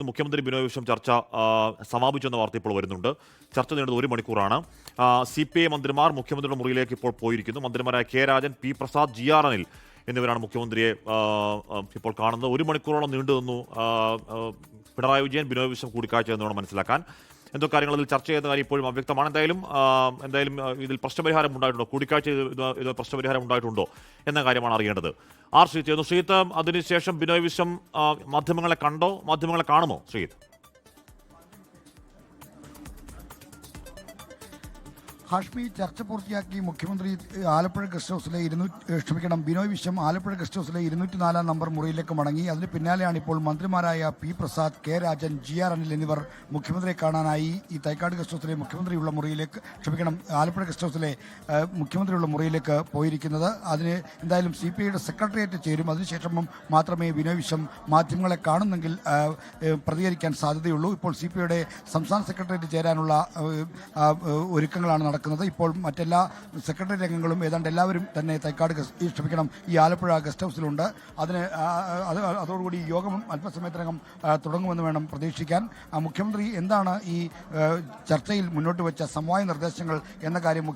മുഖ്യമന്ത്രി ബിനോയ് വിശ്വം ചർച്ച സമാപിച്ചെന്ന വാർത്ത ഇപ്പോൾ വരുന്നുണ്ട്. ചർച്ച നീണ്ടത് 1 മണിക്കൂറാണ്. CPI മന്ത്രിമാർ മുഖ്യമന്ത്രിയുടെ മുറിയിലേക്ക് ഇപ്പോൾ പോയിരിക്കുന്നു. മന്ത്രിമാരായ K Rajan, P Prasad, GR Anil എന്നിവരാണ് മുഖ്യമന്ത്രിയെ ഇപ്പോൾ കാണുന്നത്. 1 മണിക്കൂറോളം നീണ്ടു നിന്നു പിണറായി വിജയൻ ബിനോയ് വിശ്വം കൂടിക്കാഴ്ച എന്ന് വേണം മനസ്സിലാക്കാൻ. എന്തോ കാര്യങ്ങൾ അതിൽ ചർച്ച ചെയ്യുന്ന കാര്യം ഇപ്പോഴും അവ്യക്തമാണ്. എന്തായാലും ഇതിൽ പ്രശ്നപരിഹാരം ഉണ്ടായിട്ടുണ്ടോ, കൂടിക്കാഴ്ച ഇത് പ്രശ്നപരിഹാരം ഉണ്ടായിട്ടുണ്ടോ എന്ന കാര്യമാണ് അറിയേണ്ടത്. ശ്രീത്ത് ചെയ്യുന്നു. ശ്രീത്ത്, അതിനുശേഷം ബിനോയ് വിശ്വം മാധ്യമങ്ങളെ കണ്ടോ, മാധ്യമങ്ങളെ കാണുമോ ശ്രീത്ത്? ഹാഷ്മി ചർച്ച പൂർത്തിയാക്കി മുഖ്യമന്ത്രി ആലപ്പുഴ ഗസ്റ്റ് ഹൗസിലെ ബിനോയ് വിശ്വം ആലപ്പുഴ ഗസ്റ്റ് ഹൗസിലെ 204 നമ്പർ മുറിയിലേക്ക് മടങ്ങി. അതിന് പിന്നാലെയാണ് ഇപ്പോൾ മന്ത്രിമാരായ P Prasad, K Rajan, GR Anil എന്നിവർ മുഖ്യമന്ത്രിയെ കാണാനായി ഈ തൈക്കാട് ഗസ്റ്റ് ഹൗസിലെ ആലപ്പുഴ ഗസ്റ്റ് ഹൗസിലെ മുഖ്യമന്ത്രിയുള്ള മുറിയിലേക്ക് പോയിരിക്കുന്നത്. അതിന് എന്തായാലും CPIയുടെ സെക്രട്ടേറിയറ്റ് ചേരും. അതിനുശേഷം മാത്രമേ ബിനോയ് വിശ്വം മാധ്യമങ്ങളെ കാണുന്നെങ്കിൽ പ്രതികരിക്കാൻ സാധ്യതയുള്ളൂ. ഇപ്പോൾ CPIയുടെ സംസ്ഥാന സെക്രട്ടേറിയറ്റ് ചേരാനുള്ള ഒരുക്കങ്ങളാണ് നടക്കുന്നത്. ഇപ്പോൾ മറ്റെല്ലാ സെക്രട്ടറി അംഗങ്ങളും ഏതാണ്ട് എല്ലാവരും തന്നെ ഈ ആലപ്പുഴ ഗസ്റ്റ് ഹൗസിലുണ്ട്. അതോടുകൂടി യോഗം അല്പസമയത്തിനകം തുടങ്ങുമെന്ന് വേണം പ്രതീക്ഷിക്കാൻ. മുഖ്യമന്ത്രി എന്താണ് ഈ ചർച്ചയിൽ മുന്നോട്ട് വെച്ച സമവായ നിർദ്ദേശങ്ങൾ എന്ന കാര്യം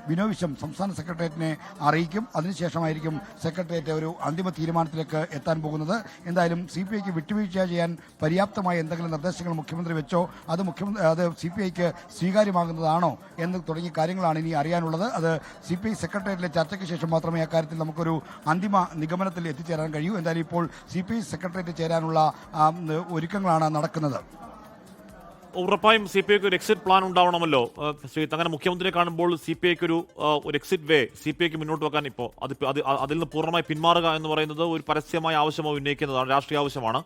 ബിനോയ് വിശ്വം സംസ്ഥാന സെക്രട്ടേറിയറ്റിനെ അറിയിക്കും. അതിനുശേഷമായിരിക്കും സെക്രട്ടേറിയറ്റ് ഒരു അന്തിമ തീരുമാനത്തിലേക്ക് എത്താൻ പോകുന്നത്. എന്തായാലും CPIക്ക് വിട്ടുവീഴ്ച ചെയ്യാൻ പര്യാപ്തമായ എന്തെങ്കിലും നിർദ്ദേശങ്ങൾ മുഖ്യമന്ത്രി വെച്ചോ, അത് CPIക്ക് സ്വീകാര്യമാകുന്നതാണോ എന്ന് തുടങ്ങിയ കാര്യങ്ങളാണ് ഇനി അറിയാനുള്ളത്. അത് CPI സെക്രട്ടേറിയറ്റിലെ ചർച്ചയ്ക്ക് ശേഷം മാത്രമേ അക്കാര്യത്തിൽ നമുക്കൊരു അന്തിമ നിഗമനത്തിൽ എത്തിച്ചേരാൻ കഴിയൂ. എന്തായാലും ഇപ്പോൾ CPI സെക്രട്ടേറിയറ്റ് ചേരാനുള്ള ഒരുക്കങ്ങളാണ് നടക്കുന്നത്. ഉറപ്പായും CPIക്ക് ഒരു എക്സിറ്റ് പ്ലാൻ ഉണ്ടാവണമല്ലോ ശ്രീത്ത്. അങ്ങനെ മുഖ്യമന്ത്രിയെ കാണുമ്പോൾ CPIക്ക് ഒരു എക്സിറ്റ് വേ CPIക്ക് മുന്നോട്ട് വെക്കാൻ ഇപ്പോൾ അതിൽ നിന്ന് പൂർണ്ണമായി പിന്മാറുക എന്ന് പറയുന്നത് ഒരു പരസ്യമായ ആവശ്യമോ ഉന്നയിക്കുന്നതാണ്, രാഷ്ട്രീയ ആവശ്യമാണ്.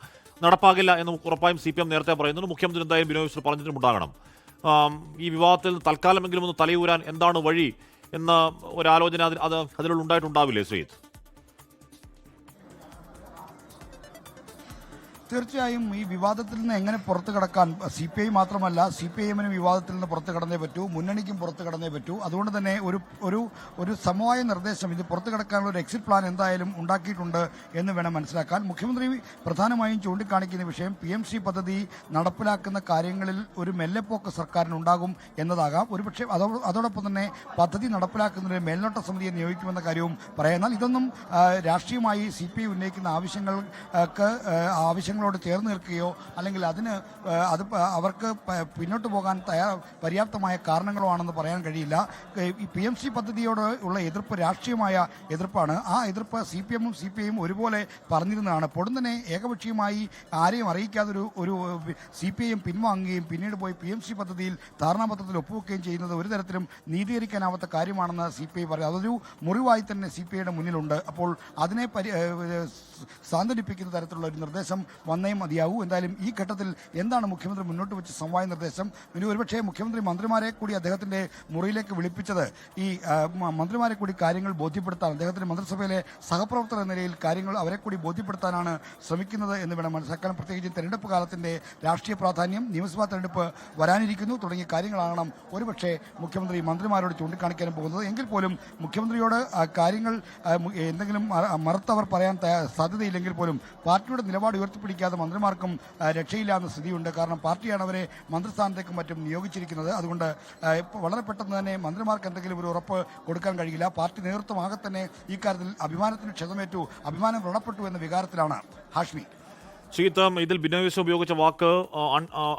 നടപ്പാകില്ല എന്ന് ഉറപ്പായും CPM നേരത്തെ പറയുന്നുണ്ട്. മുഖ്യമന്ത്രി എന്തായാലും ബിനോയ് വിശ്വം പറഞ്ഞിട്ടുണ്ടാകണം. ഈ വിവാദത്തിൽ തൽക്കാലമെങ്കിലും ഒന്ന് തലയൂരാൻ എന്താണ് വഴി എന്ന ഒരാലോചന അതിലുള്ള ഉണ്ടായിട്ടുണ്ടാവില്ലേ ശ്രീത്ത്? തീർച്ചയായും ഈ വിവാദത്തിൽ നിന്ന് എങ്ങനെ പുറത്തു കടക്കാൻ CPI മാത്രമല്ല CPIഎമ്മിനും വിവാദത്തിൽ നിന്ന് പുറത്തു കടന്നേ പറ്റൂ, മുന്നണിക്കും പുറത്തു കടന്നേ പറ്റൂ. അതുകൊണ്ട് തന്നെ ഒരു സമവായ നിർദ്ദേശം, ഇത് പുറത്തു കടക്കാനുള്ള ഒരു എക്സിറ്റ് പ്ലാൻ എന്തായാലും ഉണ്ടാക്കിയിട്ടുണ്ട് എന്ന് വേണം മനസ്സിലാക്കാൻ. മുഖ്യമന്ത്രി പ്രധാനമായും ചൂണ്ടിക്കാണിക്കുന്ന വിഷയം PMC പദ്ധതി നടപ്പിലാക്കുന്ന കാര്യങ്ങളിൽ ഒരു മെല്ലെപ്പോക്ക് സർക്കാരിനുണ്ടാകും എന്നതാകാം. ഒരുപക്ഷെ അതോടൊപ്പം തന്നെ പദ്ധതി നടപ്പിലാക്കുന്നതിന് മേൽനോട്ട സമിതിയെ നിയോഗിക്കുമെന്ന കാര്യവും പറയുന്നാൽ ഇതൊന്നും രാഷ്ട്രീയമായി CPI ഉന്നയിക്കുന്ന ആവശ്യങ്ങളോട് ചേർന്ന് നിൽക്കുകയോ അല്ലെങ്കിൽ അവർക്ക് പിന്നോട്ട് പോകാൻ പര്യാപ്തമായ കാരണങ്ങളോ ആണെന്ന് പറയാൻ കഴിയില്ല. ഈ PMC പദ്ധതിയോട് ഉള്ള എതിർപ്പ് രാഷ്ട്രീയമായ എതിർപ്പാണ്. ആ എതിർപ്പ് CPMഉം CPIയും ഒരുപോലെ പറഞ്ഞിരുന്നതാണ്. പൊടുന്നനെ ഏകപക്ഷീയമായി ആരെയും അറിയിക്കാതെ ഒരു CPIയും പിൻവാങ്ങുകയും പിന്നീട് പോയി PMC പദ്ധതിയിൽ ധാരണാപത്രത്തിൽ ഒപ്പുവെക്കുകയും ചെയ്യുന്നത് ഒരു തരത്തിലും നീതീകരിക്കാനാവാത്ത കാര്യമാണെന്ന് CPI പറയും. അതൊരു മുറിവായി തന്നെ CPIയുടെ മുന്നിലുണ്ട്. അപ്പോൾ അതിനെ സാന്ത്വനിപ്പിക്കുന്ന തരത്തിലുള്ള ഒരു നിർദ്ദേശം വന്നേ മതിയാവൂ. എന്തായാലും ഈ ഘട്ടത്തിൽ എന്താണ് മുഖ്യമന്ത്രി മുന്നോട്ട് വെച്ച സമവായ നിർദ്ദേശം? ഇനി ഒരുപക്ഷെ മുഖ്യമന്ത്രി മന്ത്രിമാരെ കൂടി അദ്ദേഹത്തിന്റെ മുറിയിലേക്ക് വിളിപ്പിച്ചത് ഈ മന്ത്രിമാരെ കൂടി കാര്യങ്ങൾ ബോധ്യപ്പെടുത്താൻ, അദ്ദേഹത്തിന്റെ മന്ത്രിസഭയിലെ സഹപ്രവർത്തകർ എന്ന നിലയിൽ കാര്യങ്ങൾ അവരെ കൂടി ബോധ്യപ്പെടുത്താനാണ് ശ്രമിക്കുന്നത് എന്ന് വേണം മനസ്സിലാക്കാൻ. പ്രത്യേകിച്ച് തെരഞ്ഞെടുപ്പ് കാലത്തിന്റെ രാഷ്ട്രീയ പ്രാധാന്യം, നിയമസഭാ തെരഞ്ഞെടുപ്പ് വരാനിരിക്കുന്നു തുടങ്ങിയ കാര്യങ്ങളാണ് ഒരുപക്ഷെ മുഖ്യമന്ത്രി മന്ത്രിമാരോട് ചൂണ്ടിക്കാണിക്കാൻ പോകുന്നത്. എങ്കിൽ പോലും മുഖ്യമന്ത്രിയോട് കാര്യങ്ങൾ എന്തെങ്കിലും മറുത്തവർ പറയാൻ സാധ്യതയില്ലെങ്കിൽ പോലും പാർട്ടിയുടെ നിലപാട് ഉയർത്തിപ്പിടിക്കാതെ മന്ത്രിമാർക്കും രക്ഷയില്ലാത്ത സ്ഥിതിയുണ്ട്. കാരണം പാർട്ടിയാണ് അവരെ മന്ത്രിസ്ഥാനത്തേക്കും മറ്റും നിയോഗിച്ചിരിക്കുന്നത്. അതുകൊണ്ട് വളരെ പെട്ടെന്ന് തന്നെ മന്ത്രിമാർക്ക് എന്തെങ്കിലും ഒരു ഉറപ്പ് കൊടുക്കാൻ കഴിയില്ല. പാർട്ടി നേതൃത്വമാകെ തന്നെ ഈ കാര്യത്തിൽ അഭിമാനത്തിന് ക്ഷതമേറ്റു, അഭിമാനം വ്രണപ്പെട്ടു എന്ന വികാരത്തിലാണ്. ഹാഷ്മി, ശ്രീത്ത്, ഇതിൽ ബിനോയ് വിശ്വം ഉപയോഗിച്ച വാക്ക്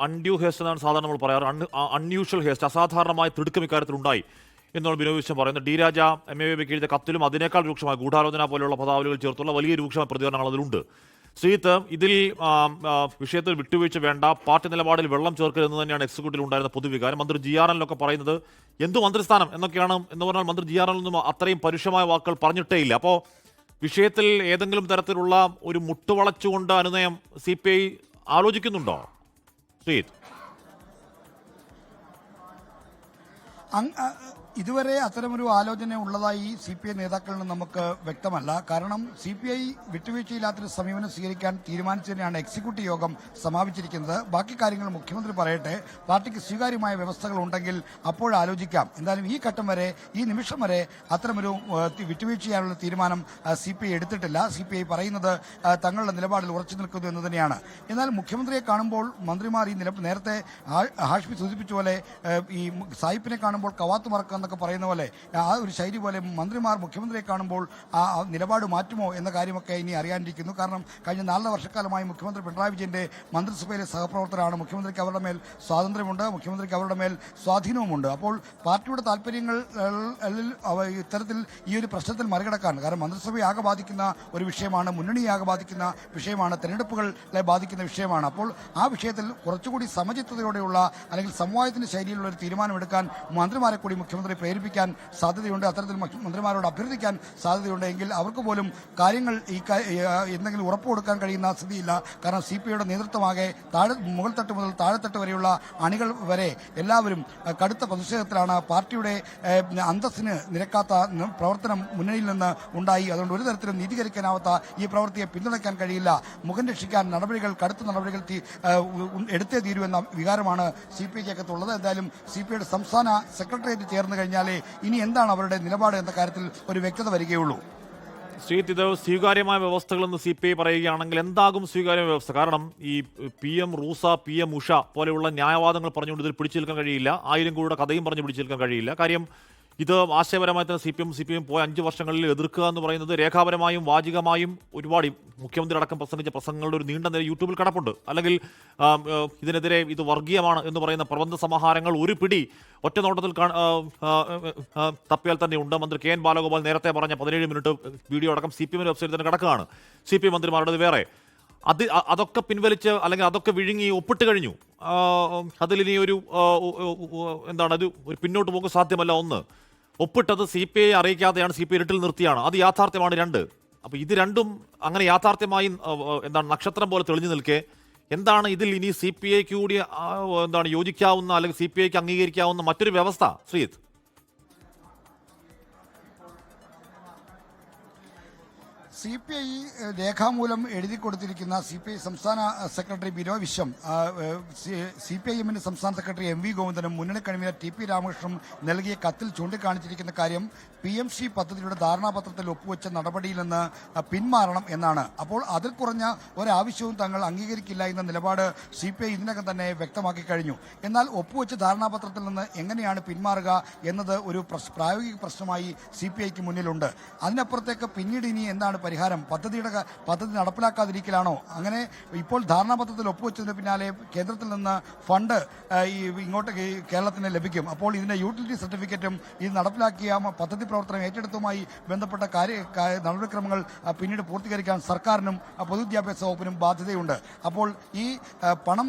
അൺഡ്യൂ ഹേസ്റ്റ് എന്നാണ് സാധാരണ നമ്മൾ പറയാറ്. അൺയൂഷ്വൽ ഹേസ്റ്റ്, അസാധാരണമായ തിടുക്കം ഇക്കാര്യത്തിൽ ഉണ്ടായി എന്നാണ് ബിനോയ് വിശ്വം പറയുന്നത്. ഡി രാജ MAVയ്ക്ക് എഴുതിയ കത്തിലും അതിനേക്കാൾ രൂക്ഷമായ ഗൂഢാലോചന പോലെയുള്ള പദാവലികൾ ചേർത്തുള്ള വലിയ രൂക്ഷമായ പ്രതികരണങ്ങൾ അതിലുണ്ട്. ശ്രീത്ത്, ഇതിൽ വിഷയത്തിൽ വിട്ടുവീഴ്ച വേണ്ട, പാർട്ടി നിലപാടിൽ വെള്ളം ചേർക്കരുത് എന്ന് തന്നെയാണ് എക്സിക്യൂട്ടീവിൽ ഉണ്ടായിരുന്ന പൊതുവികാരം. മന്ത്രി GR അനിലൊക്കെ പറയുന്നത് എന്തു മന്ത്രിസ്ഥാനം എന്നൊക്കെയാണ്. എന്ന് പറഞ്ഞാൽ മന്ത്രി GR അനിലൊന്നും അത്രയും പരുഷമായ വാക്കുകൾ പറഞ്ഞിട്ടേ ഇല്ല. അപ്പോൾ വിഷയത്തിൽ ഏതെങ്കിലും തരത്തിലുള്ള ഒരു മുട്ടുവളച്ചുകൊണ്ട് അനുനയം CPI ആലോചിക്കുന്നുണ്ടോ ശ്രീത്ത്? ഇതുവരെ അത്തരമൊരു ആലോചന ഉള്ളതായി CPI നേതാക്കളിൽ നിന്ന് നമുക്ക് വ്യക്തമല്ല. കാരണം CPI വിട്ടുവീഴ്ചയില്ലാത്തൊരു സമീപനം സ്വീകരിക്കാൻ തീരുമാനിച്ചതിനെയാണ് എക്സിക്യൂട്ടീവ് യോഗം സമാപിച്ചിരിക്കുന്നത്. ബാക്കി കാര്യങ്ങൾ മുഖ്യമന്ത്രി പറയട്ടെ. പാർട്ടിക്ക് സ്വീകാര്യമായ വ്യവസ്ഥകൾ ഉണ്ടെങ്കിൽ അപ്പോൾ ആലോചിക്കാം. എന്തായാലും ഈ ഘട്ടം വരെ, ഈ നിമിഷം വരെ അത്തരമൊരു വിട്ടുവീഴ്ച ചെയ്യാനുള്ള തീരുമാനം CPI എടുത്തിട്ടില്ല. CPI പറയുന്നത് തങ്ങളുടെ നിലപാടിൽ ഉറച്ചു നിൽക്കുന്നു എന്ന് തന്നെയാണ്. എന്നാൽ മുഖ്യമന്ത്രിയെ കാണുമ്പോൾ മന്ത്രിമാർ ഈ നേരത്തെ ഹാഷ്മി സൂചിപ്പിച്ച പോലെ ഈ സായിപ്പിനെ കാണുമ്പോൾ കവാത്ത് മറക്കുക എന്നൊക്കെ പറയുന്ന പോലെ ആ ഒരു ശൈലി പോലെ മന്ത്രിമാർ മുഖ്യമന്ത്രിയെ കാണുമ്പോൾ ആ നിലപാട് മാറ്റുമോ എന്ന കാര്യമൊക്കെ ഇനി അറിയാനിരിക്കുന്നു. കാരണം കഴിഞ്ഞ 4 വർഷക്കാലമായി മുഖ്യമന്ത്രി പിണറായി വിജയന്റെ മന്ത്രിസഭയിലെ സഹപ്രവർത്തകരാണ്. മുഖ്യമന്ത്രിക്ക് അവരുടെ മേൽ സ്വാതന്ത്ര്യമുണ്ട്, മുഖ്യമന്ത്രിക്ക് അവരുടെ മേൽ സ്വാധീനവുമുണ്ട്. അപ്പോൾ പാർട്ടിയുടെ താല്പര്യങ്ങൾ ഇത്തരത്തിൽ ഈ ഒരു പ്രശ്നത്തിൽ മറികടക്കാൻ, കാരണം മന്ത്രിസഭയെ ബാധിക്കുന്ന ഒരു വിഷയമാണ്, മുന്നണിയെ ബാധിക്കുന്ന വിഷയമാണ്, തെരഞ്ഞെടുപ്പുകളെ ബാധിക്കുന്ന വിഷയമാണ്. അപ്പോൾ ആ വിഷയത്തിൽ കുറച്ചുകൂടി സമചിത്തതയോടെയുള്ള അല്ലെങ്കിൽ സമവായത്തിന്റെ ശൈലിയിലുള്ള ഒരു തീരുമാനമെടുക്കാൻ മന്ത്രിമാരെ കൂടി മുഖ്യമന്ത്രി പ്രേരിപ്പിക്കാൻ സാധ്യതയുണ്ട്. അത്തരത്തിൽ മന്ത്രിമാരോട് അഭ്യർത്ഥിക്കാൻ സാധ്യതയുണ്ട്. എങ്കിൽ അവർക്ക് പോലും കാര്യങ്ങൾ എന്തെങ്കിലും ഉറപ്പ് കൊടുക്കാൻ കഴിയുന്ന സ്ഥിതിയില്ല. കാരണം CPIയുടെ നേതൃത്വമാകെ മുകൾ തട്ട് മുതൽ താഴെത്തട്ട് വരെയുള്ള അണികൾ വരെ എല്ലാവരും കടുത്ത പ്രതിഷേധത്തിലാണ്. പാർട്ടിയുടെ അന്തസ്സിന് നിരക്കാത്ത പ്രവർത്തനം മുന്നണിയിൽ നിന്ന് ഉണ്ടായി. അതുകൊണ്ട് ഒരു തരത്തിലും നീതീകരിക്കാനാവാത്ത ഈ പ്രവൃത്തിയെ പിന്തുണയ്ക്കാൻ കഴിയില്ല. മുഖം രക്ഷിക്കാൻ കടുത്ത നടപടികൾ എടുത്തേ തീരൂ എന്ന വികാരമാണ് CPIക്കകത്തുള്ളത്. എന്തായാലും CPIയുടെ സംസ്ഥാന സെക്രട്ടേറിയറ്റ് ചേർന്ന് കഴിഞ്ഞാലേ ഇനി എന്താണ് അവരുടെ നിലപാട് എന്ന കാര്യത്തിൽ ഒരു വ്യക്തത വരികയുള്ളൂ. ശ്രീജിത്ത്, ഇത് സ്വീകാര്യമായ വ്യവസ്ഥകളെന്ന് CPI പറയുകയാണെങ്കിൽ എന്താകും സ്വീകാര്യമായ വ്യവസ്ഥ? കാരണം ഈ PM റൂസ, PM ഉഷ പോലെയുള്ള ന്യായവാദങ്ങൾ പറഞ്ഞുകൊണ്ട് ഇതിൽ പിടിച്ചു നിൽക്കാൻ കഴിയില്ല. 1000 കോടിയുടെ കഥയും പറഞ്ഞ് പിടിച്ചു നിൽക്കാൻ കഴിയില്ല. കാര്യം ഇത് ആശയപരമായി തന്നെ CPM പോയ 5 വർഷങ്ങളിൽ എതിർക്കുക എന്ന് പറയുന്നത് രേഖാപരമായും വാചികമായും ഒരുപാട് മുഖ്യമന്ത്രി അടക്കം പ്രസംഗിച്ച പ്രസംഗങ്ങളുടെ ഒരു നീണ്ട നിര യൂട്യൂബിൽ കിടപ്പുണ്ട്. അല്ലെങ്കിൽ ഇതിനെതിരെ ഇത് വർഗീയമാണ് എന്ന് പറയുന്ന പ്രബന്ധ സമാഹാരങ്ങൾ ഒരു പിടി ഒറ്റ നോട്ടത്തിൽ തപ്പിയാൽ തന്നെ ഉണ്ട്. മന്ത്രി KN ബാലഗോപാൽ നേരത്തെ പറഞ്ഞ 17 മിനിറ്റ് വീഡിയോ അടക്കം CPM വെബ്സൈറ്റിൽ തന്നെ കിടക്കുകയാണ്. CPI മന്ത്രിമാരുടേത് വേറെ. അതൊക്കെ പിൻവലിച്ച് അല്ലെങ്കിൽ അതൊക്കെ വിഴുങ്ങി ഒപ്പിട്ട് കഴിഞ്ഞു. അതിലിനി ഒരു ഒരു പിന്നോട്ട് പോക്ക് സാധ്യമല്ല. ഒന്ന്, ഒപ്പിട്ടത് CPI അറിയിക്കാതെയാണ്, CPI ഇരുട്ടിൽ നിർത്തിയാണ്. അത് യാഥാർത്ഥ്യമാണ്. 2, അപ്പോൾ ഇത് രണ്ടും അങ്ങനെ യാഥാർത്ഥ്യമായി നക്ഷത്രം പോലെ തെളിഞ്ഞു നിൽക്കെ എന്താണ് ഇതിൽ ഇനി CPIക്ക് കൂടി യോജിക്കാവുന്ന അല്ലെങ്കിൽ CPIക്ക് അംഗീകരിക്കാവുന്ന മറ്റൊരു വ്യവസ്ഥ? ശ്രീജിത്ത്, CPI രേഖാമൂലം എഴുതി കൊടുത്തിരിക്കുന്ന CPI സംസ്ഥാന സെക്രട്ടറി ബിനോയ് വിശ്വം, CPIഎമ്മിന്റെ സംസ്ഥാന സെക്രട്ടറി MV ഗോവിന്ദനും മുന്നണി കൺവീനർ TP രാമകൃഷ്ണനും നൽകിയ കത്തിൽ ചൂണ്ടിക്കാണിച്ചിരിക്കുന്ന കാര്യം PMC പദ്ധതിയുടെ ധാരണാപത്രത്തിൽ ഒപ്പുവെച്ച നടപടിയിൽ നിന്ന് പിന്മാറണം എന്നാണ്. അപ്പോൾ അതിൽ കുറഞ്ഞ ഒരാവശ്യവും തങ്ങൾ അംഗീകരിക്കില്ല എന്ന നിലപാട് CPI ഇതിനകം തന്നെ വ്യക്തമാക്കി കഴിഞ്ഞു. എന്നാൽ ഒപ്പുവെച്ച ധാരണാപത്രത്തിൽ നിന്ന് എങ്ങനെയാണ് പിന്മാറുക എന്നത് ഒരു പ്രായോഗിക പ്രശ്നമായി CPIക്ക് മുന്നിലുണ്ട്. അതിനപ്പുറത്തേക്ക് പിന്നീട് ഇനി എന്താണ് പരിഹാരം? പദ്ധതി നടപ്പിലാക്കാതിരിക്കലാണോ? അങ്ങനെ ഇപ്പോൾ ധാരണാപത്രത്തിൽ ഒപ്പുവെച്ചതിന് പിന്നാലെ കേന്ദ്രത്തിൽ നിന്ന് ഫണ്ട് ഇങ്ങോട്ട് കേരളത്തിന് ലഭിക്കും. അപ്പോൾ ഇതിന്റെ യൂട്ടിലിറ്റി സർട്ടിഫിക്കറ്റും ഇത് നടപ്പിലാക്കിയ പദ്ധതി പ്രവർത്തനം ഏറ്റെടുത്തുമായി ബന്ധപ്പെട്ട നടപടിക്രമങ്ങൾ പിന്നീട് പൂർത്തീകരിക്കാൻ സർക്കാരിനും പൊതുവിദ്യാഭ്യാസ വകുപ്പിനും ബാധ്യതയുണ്ട്. അപ്പോൾ ഈ പണം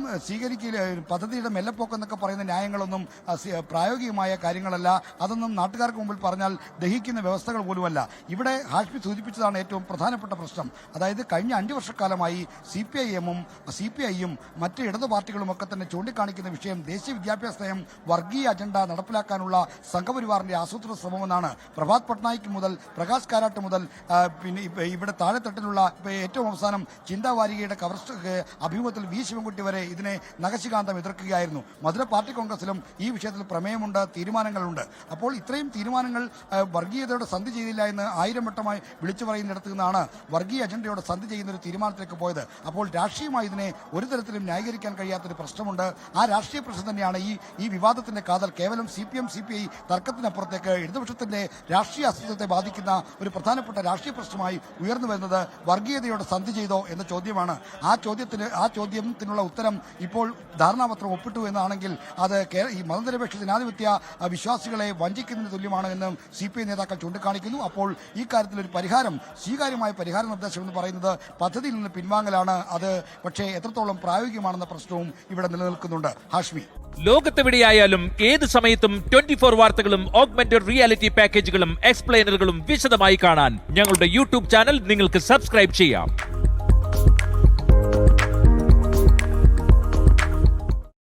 പദ്ധതിയുടെ മെല്ലപ്പോക്ക് എന്നൊക്കെ പറയുന്ന ന്യായങ്ങളൊന്നും പ്രായോഗികമായ കാര്യങ്ങളല്ല. അതൊന്നും നാട്ടുകാർക്ക് മുമ്പിൽ പറഞ്ഞാൽ ദഹിക്കുന്ന വ്യവസ്ഥകൾ പോലുമല്ല. ഇവിടെ ഹാഷ്മി സൂചിപ്പിച്ചതാണ് ഏറ്റവും പ്രധാനപ്പെട്ട പ്രശ്നം. അതായത് കഴിഞ്ഞ 5 വർഷക്കാലമായി CPIയും മറ്റ് ഇടതു പാർട്ടികളും ഒക്കെ തന്നെ ചൂണ്ടിക്കാണിക്കുന്ന വിഷയം ദേശീയ വിദ്യാഭ്യാസ നയം വർഗീയ അജണ്ട നടപ്പിലാക്കാനുള്ള സംഘപരിവാറിന്റെ ആസൂത്രണ ശ്രമമെന്നാണ്. പ്രഭാത് പട്നായിക് മുതൽ പ്രകാശ് കാരാട്ട് മുതൽ പിന്നെ ഇവിടെ താഴെത്തട്ടിലുള്ള ഏറ്റവും അവസാനം ചിന്താവാരികയുടെ അഭിമുഖത്തിൽ V ശിവൻകുട്ടി വരെ ഇതിനെ നഖശികാന്തം എതിർക്കുകയായിരുന്നു. മധുര പാർട്ടി കോൺഗ്രസിലും ഈ വിഷയത്തിൽ പ്രമേയമുണ്ട്, തീരുമാനങ്ങളുണ്ട്. അപ്പോൾ ഇത്രയും തീരുമാനങ്ങൾ വർഗീയതയോടെ സന്ധി ചെയ്തില്ല എന്ന് 1000 വട്ടമായി വിളിച്ചു പറയുന്നിടത്ത് നിന്നാണ് വർഗീയ അജണ്ടയോടെ സന്ധി ചെയ്യുന്ന ഒരു തീരുമാനത്തിലേക്ക് പോയത്. അപ്പോൾ രാഷ്ട്രീയമായി ഇതിനെ ഒരു തരത്തിലും ന്യായീകരിക്കാൻ കഴിയാത്തൊരു പ്രശ്നമുണ്ട്. ആ രാഷ്ട്രീയ പ്രശ്നം തന്നെയാണ് ഈ വിവാദത്തിന്റെ കാതൽ. കേവലം CPI തർക്കത്തിനപ്പുറത്തേക്ക് ഇടതുപക്ഷത്തിന്റെ രാഷ്ട്രീയ അസ്തിത്വത്തെ ബാധിക്കുന്ന ഒരു പ്രധാനപ്പെട്ട രാഷ്ട്രീയ പ്രശ്നമായി ഉയർന്നു വരുന്നത് വർഗീയതയോടെ സന്ധി ചെയ്തോ എന്ന ചോദ്യമാണ്. ആ ചോദ്യത്തിനുള്ള ഉത്തരം ഇപ്പോൾ ധാരണാപത്രം ഒപ്പിട്ടു എന്നാണെങ്കിൽ അത് ഈ മതനിരപേക്ഷ ജനാധിപത്യ വിശ്വാസികളെ വഞ്ചിക്കുന്നതിന് തുല്യമാണ് എന്ന് CPI നേതാക്കൾ ചൂണ്ടിക്കാണിക്കുന്നു. അപ്പോൾ ഈ കാര്യത്തിൽ ഒരു സ്വീകാര്യമായ പരിഹാര നിർദ്ദേശം എന്ന് പറയുന്നത് പദ്ധതിയിൽ നിന്ന് പിൻവാങ്ങലാണ്. അത് പക്ഷേ എത്രത്തോളം പ്രായോഗികമാണെന്ന പ്രശ്നവും ഇവിടെ നിലനിൽക്കുന്നുണ്ട്. ഹാഷ്മി, ലോകത്തെവിടെയായാലും ഏത് സമയത്തും 24 വാർത്തകളും ഓഗ്മെന്റഡ് റിയാലിറ്റി പാക്കേജുകളും എക്സ്പ്ലെയിനറുകളും വിശദമായി കാണാൻ ഞങ്ങളുടെ യൂട്യൂബ് ചാനൽ നിങ്ങൾക്ക് സബ്സ്ക്രൈബ് ചെയ്യാം.